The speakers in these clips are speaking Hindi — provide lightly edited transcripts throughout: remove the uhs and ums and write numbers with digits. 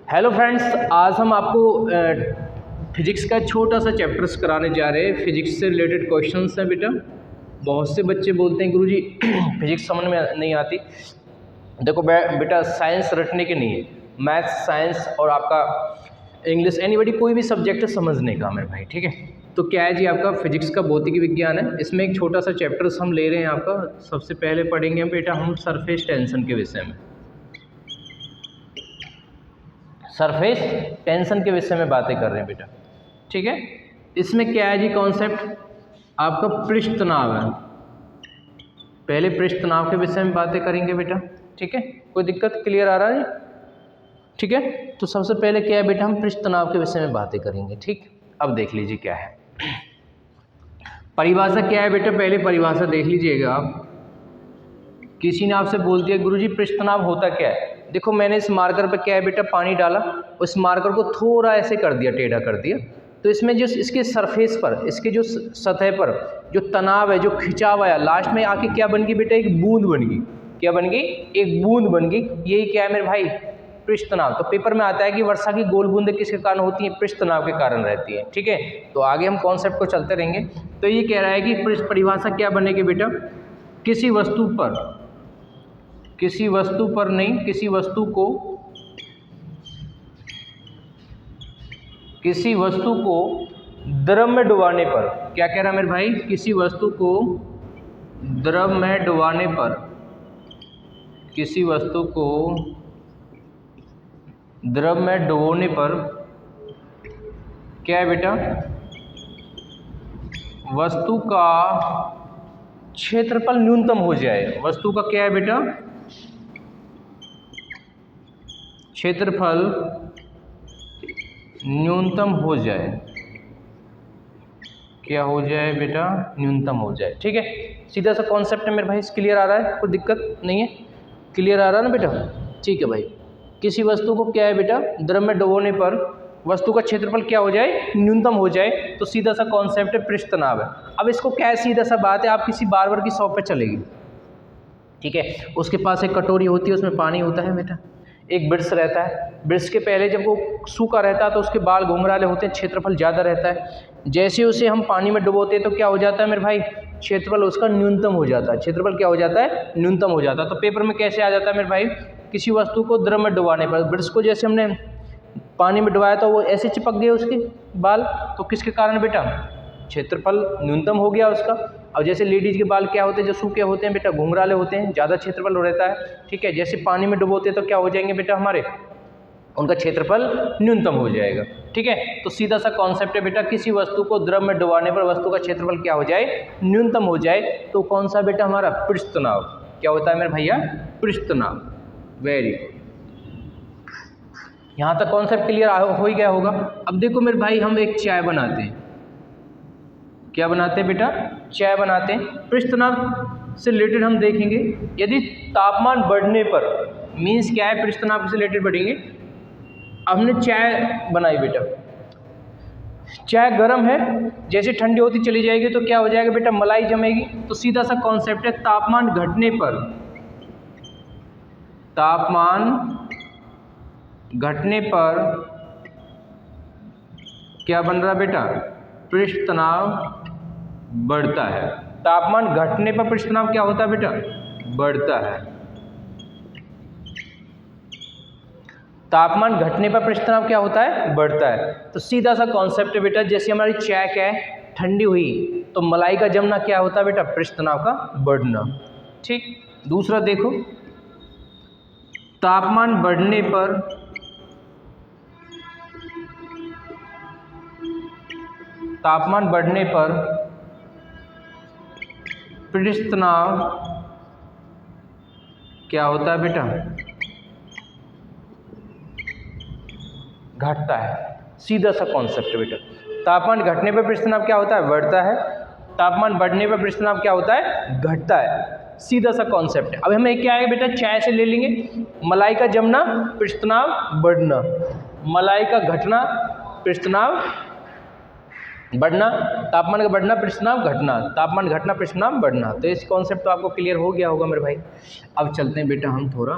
हेलो फ्रेंड्स, आज हम आपको फिजिक्स का छोटा सा चैप्टर्स कराने जा रहे हैं। फिजिक्स से रिलेटेड क्वेश्चंस हैं बेटा। बहुत से बच्चे बोलते हैं गुरुजी फिजिक्स समझ में नहीं आती। देखो बेटा, साइंस रटने के नहीं है, मैथ्स साइंस और आपका इंग्लिश एनीबडी कोई भी सब्जेक्ट है समझने का मेरे भाई, ठीक है। तो क्या है जी, आपका फिजिक्स का भौतिक विज्ञान है। इसमें एक छोटा सा चैप्टर्स हम ले रहे हैं आपका। सबसे पहले पढ़ेंगे बेटा हम सरफेस टेंशन के विषय में। सरफेस टेंशन के विषय में बातें कर रहे हैं बेटा, ठीक है। इसमें क्या है जी कॉन्सेप्ट, आपका पृष्ठ तनाव है। पहले पृष्ठ तनाव के विषय में बातें करेंगे बेटा, ठीक है। कोई दिक्कत, क्लियर आ रहा है, ठीक है। तो सबसे पहले क्या है बेटा, हम पृष्ठ तनाव के विषय में बातें करेंगे, ठीक। अब देख लीजिए क्या है परिभाषा। क्या है बेटा, पहले परिभाषा देख लीजिएगा आप। किसी ने आपसे बोल दिया गुरुजी पृष्ठ तनाव होता क्या है। देखो, मैंने इस मार्कर पर क्या है बेटा, पानी डाला, उस मार्कर को थोड़ा ऐसे कर दिया, टेढ़ा कर दिया, तो इसमें जो इसके सरफेस पर, इसके जो सतह पर जो तनाव है, जो खिंचाव आया, लास्ट में आके क्या बन गई बेटा, एक बूंद बन गई। क्या बन गई? एक बूंद बन गई। यही क्या है मेरे भाई, पृष्ठ तनाव। तो पेपर में आता है कि वर्षा की गोल बूंदें किसके कारण होती हैं? पृष्ठ तनाव के कारण रहती है, ठीक है। तो आगे हम कॉन्सेप्ट को चलते रहेंगे। तो ये कह रहा है कि पृष्ठ परिभाषा क्या बनेगी बेटा, किसी वस्तु पर नहीं, किसी वस्तु को द्रव में डुबाने पर। क्या कह रहा है मेरे भाई, किसी वस्तु को द्रव में डुबाने पर, किसी वस्तु को द्रव में डुबोने पर क्या है बेटा, वस्तु का क्षेत्रफल न्यूनतम हो जाए। वस्तु का क्या है बेटा, क्षेत्रफल न्यूनतम हो जाए। क्या हो जाए बेटा, न्यूनतम हो जाए, ठीक है। सीधा सा कॉन्सेप्ट है मेरे भाई, क्लियर आ रहा है, कोई दिक्कत नहीं है, क्लियर आ रहा है ना बेटा, ठीक है भाई। किसी वस्तु को क्या है बेटा, द्रव में डुबोने पर वस्तु का क्षेत्रफल क्या हो जाए, न्यूनतम हो जाए। तो सीधा सा कॉन्सेप्ट है, पृष्ठ तनाव है। अब इसको क्या है, सीधा सा बात है, आप किसी बार्बर की शॉप पे चलेगी, ठीक है। उसके पास एक कटोरी होती है, उसमें पानी होता है बेटा, एक ब्रश रहता है। ब्रश के पहले जब वो सूखा रहता है तो उसके बाल घुंघराले होते हैं, क्षेत्रफल ज़्यादा रहता है। जैसे उसे हम पानी में डुबोते हैं तो क्या हो जाता है मेरे भाई, क्षेत्रफल उसका न्यूनतम हो जाता है। क्षेत्रफल क्या हो जाता है, न्यूनतम हो जाता है। तो पेपर में कैसे आ जाता है मेरे भाई, किसी वस्तु को द्रव में डुबाने पर, ब्रश को जैसे हमने पानी में डुबाया तो वो ऐसे चिपक गए उसके बाल, तो किसके कारण बेटा, क्षेत्रफल न्यूनतम हो गया उसका। अब जैसे लेडीज़ के बाल क्या होते हैं, जो सूखे होते हैं बेटा, घुंघराले होते हैं, ज़्यादा क्षेत्रफल रहता है, ठीक है। जैसे पानी में डुबोते हैं तो क्या हो जाएंगे बेटा, हमारे उनका क्षेत्रफल न्यूनतम हो जाएगा, ठीक है। तो सीधा सा कॉन्सेप्ट है बेटा, किसी वस्तु को द्रव में डुबाने पर वस्तु का क्षेत्रफल क्या हो जाए, न्यूनतम हो जाए। तो कौन सा बेटा, हमारा पृष्ठ तनाव। क्या होता है मेरे भैया, पृष्ठ तनाव। वेरी गुड, यहाँ तक कॉन्सेप्ट क्लियर हो ही गया होगा। अब देखो मेरे भाई, हम एक चाय बनाते हैं। क्या बनाते हैं बेटा, चाय बनाते हैं। पृष्ठ तनाव से रिलेटेड हम देखेंगे, यदि तापमान बढ़ने पर, मीन्स क्या है, पृष्ठ तनाव से रिलेटेड बढ़ेंगे। अब हमने चाय बनाई बेटा, चाय गर्म है, जैसे ठंडी होती चली जाएगी तो क्या हो जाएगा बेटा, मलाई जमेगी। तो सीधा सा कॉन्सेप्ट है, तापमान घटने पर, तापमान घटने पर क्या बन रहा बेटा, पृष्ठ तनाव बढ़ता है। तापमान घटने पर पृष्ठ तनाव क्या होता है बेटा, बढ़ता है। तापमान घटने पर पृष्ठ तनाव क्या होता है, बढ़ता है। तो सीधा सा कॉन्सेप्ट है बेटा, जैसे हमारी चाय क्या है, ठंडी हुई तो मलाई का जमना क्या होता है बेटा, पृष्ठ तनाव का बढ़ना, ठीक। दूसरा देखो, तापमान बढ़ने पर, तापमान बढ़ने पर पृष्ठ तनाव क्या होता है बेटा, घटता है। सीधा सा कॉन्सेप्ट है बेटा, तापमान घटने पर पृष्ठ तनाव क्या होता है, बढ़ता है। तापमान बढ़ने पर पृष्ठ तनाव क्या होता है, घटता है। सीधा सा कॉन्सेप्ट है। अब हमें क्या है बेटा, चाय से ले लेंगे, मलाई का जमना, पृष्ठ तनाव बढ़ना, मलाई का घटना, पृष्ठ तनाव बढ़ना, तापमान का बढ़ना, पृष्ठ तनाव घटना, तापमान घटना, पृष्ठ तनाव बढ़ना। तो इस कॉन्सेप्ट तो आपको क्लियर हो गया होगा मेरे भाई। अब चलते हैं बेटा हम थोड़ा,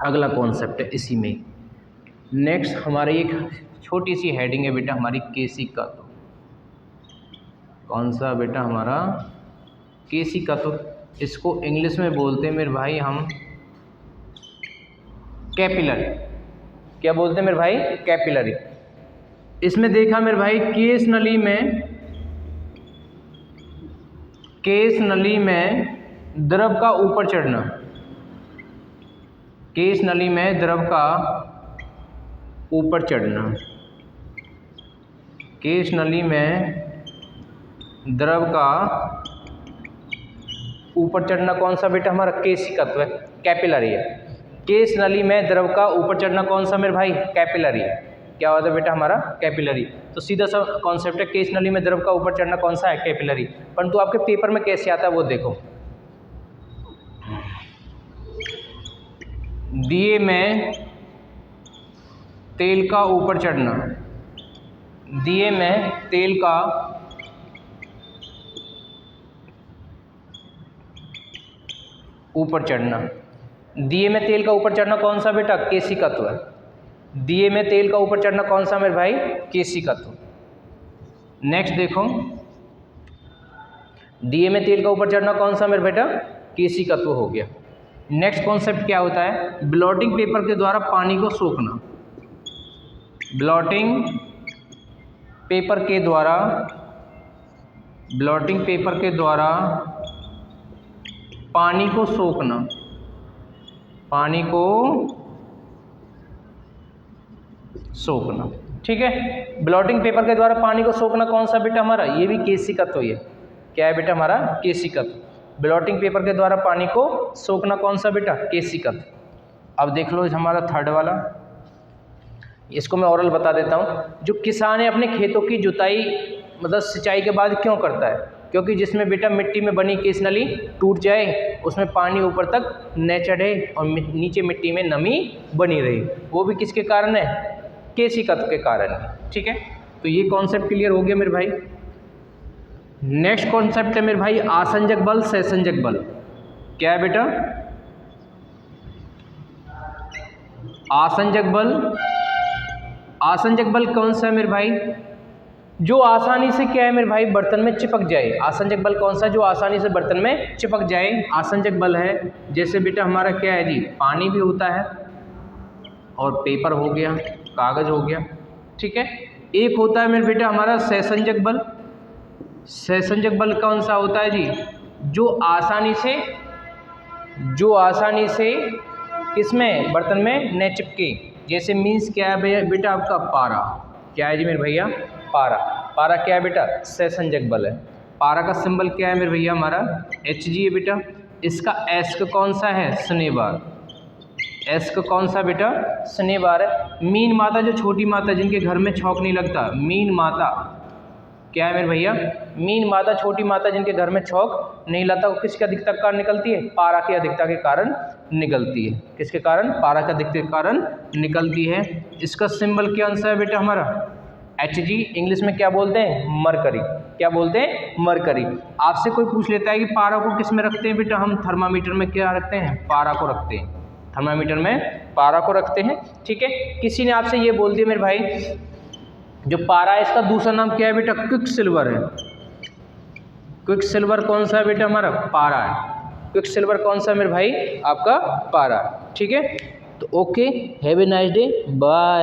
अगला कॉन्सेप्ट है इसी में, नेक्स्ट हमारी एक छोटी सी हेडिंग है बेटा हमारी केशिका तत्व। कौन सा बेटा हमारा केशिका तत्व, इसको इंग्लिश में बोलते हैं मेरे भाई हम कैपिलरी। क्या बोलते हैं मेरे भाई? कैपिलरी। इसमें देखा मेरे भाई केश नली में द्रव का ऊपर चढ़ना, केश नली में द्रव का ऊपर चढ़ना, केश नली में द्रव का ऊपर चढ़ना कौन सा बेटा हमारा? केशिका तत्व है, कैपिलरी है। केश नली में द्रव का ऊपर चढ़ना कौन सा मेरे भाई? कैपिलरी है। क्या होता है बेटा हमारा? कैपिलरी। तो सीधा सा कॉन्सेप्ट है, केश नली में द्रव का ऊपर चढ़ना कौन सा है? कैपिलरी। परंतु आपके पेपर में कैसे आता है वो देखो, दिए में तेल का ऊपर चढ़ना, दिए में तेल का ऊपर चढ़ना, दिए में तेल का ऊपर चढ़ना कौन सा बेटा? केशिका तत्व है। दिए में तेल का ऊपर चढ़ना कौन सा मेरे भाई? केशिका तत्व। नेक्स्ट देखो, दिए में तेल का ऊपर चढ़ना कौन सा मेरे बेटा? केशिका तत्व हो गया। नेक्स्ट कॉन्सेप्ट क्या होता है? ब्लॉटिंग पेपर के द्वारा पानी को सोखना, ब्लॉटिंग पेपर के द्वारा, ब्लॉटिंग पेपर के द्वारा पानी को सोखना, पानी को सोखना। ठीक है, ब्लॉटिंग पेपर के द्वारा पानी को सोखना कौन सा बेटा हमारा? ये भी केशिका तत्व है। क्या है बेटा हमारा? केशिका तत्व। ब्लॉटिंग पेपर के द्वारा पानी को सोखना कौन सा बेटा? केशिका तत्व। अब देख लो हमारा थर्ड वाला, इसको मैं ओरल बता देता हूँ। जो किसान है अपने खेतों की जुताई मतलब सिंचाई के बाद क्यों करता है? क्योंकि जिसमें बेटा मिट्टी में बनी केश नली टूट जाए, उसमें पानी ऊपर तक न चढ़े और नीचे मिट्टी में नमी बनी रहे, वो भी किसके कारण है? केशिका तत्व के कारण है। ठीक है, तो ये कॉन्सेप्ट क्लियर हो गया मेरे भाई। नेक्स्ट कॉन्सेप्ट है मेरे भाई आसंजक बल, सहसंजक बल। क्या है बेटा? आसंजक बल, आसंजक बल कौन सा है मेरे भाई? जो आसानी से क्या है मेरे भाई? बर्तन में चिपक जाए। आसंजक बल कौन सा? जो आसानी से बर्तन में चिपक जाए, आसंजक बल है। जैसे बेटा हमारा क्या है जी? पानी भी होता है और पेपर हो गया, कागज हो गया। ठीक है, एक होता है मेरे बेटा हमारा सहसंजक बल। सहसंजक बल कौन सा होता है जी? जो आसानी से किसमें? बर्तन में न चिपके। जैसे मीन्स क्या है बेटा आपका? पारा। क्या है जी मेरे भैया? पारा। पारा क्या है बेटा? सहसंजक बल है। पारा का सिंबल क्या है मेरे भैया? हमारा Hg है बेटा। इसका एस का कौन सा है? शनिवार। एस का कौन सा बेटा? शनिवार है। मीन माता, जो छोटी माता जिनके घर में छौंक नहीं लगता, मीन माता। क्या है मेरे भैया? मीन माता, छोटी माता जिनके घर में छौंक नहीं लगता, वो किसके अधिकता के कारण निकलती है? पारा की अधिकता के कारण निकलती है। किसके कारण? पारा की अधिकता के कारण निकलती है। इसका सिंबल क्या आंसर है बेटा हमारा? Hg। इंग्लिश में क्या बोलते हैं? मरकरी। क्या बोलते हैं? मरकरी। आपसे कोई पूछ लेता है कि पारा को किस में रखते हैं बेटा? हम थर्मामीटर में क्या रखते हैं? पारा को रखते हैं। थर्मामीटर में पारा को रखते हैं। ठीक है, किसी ने आपसे ये बोल दिया मेरे भाई जो पारा है इसका दूसरा नाम क्या है बेटा? क्विक सिल्वर है। क्विक सिल्वर कौन सा है बेटा? हमारा पारा है। क्विक सिल्वर कौन सा है मेरे भाई? आपका पारा। ठीक है, तो okay, have a nice day, bye.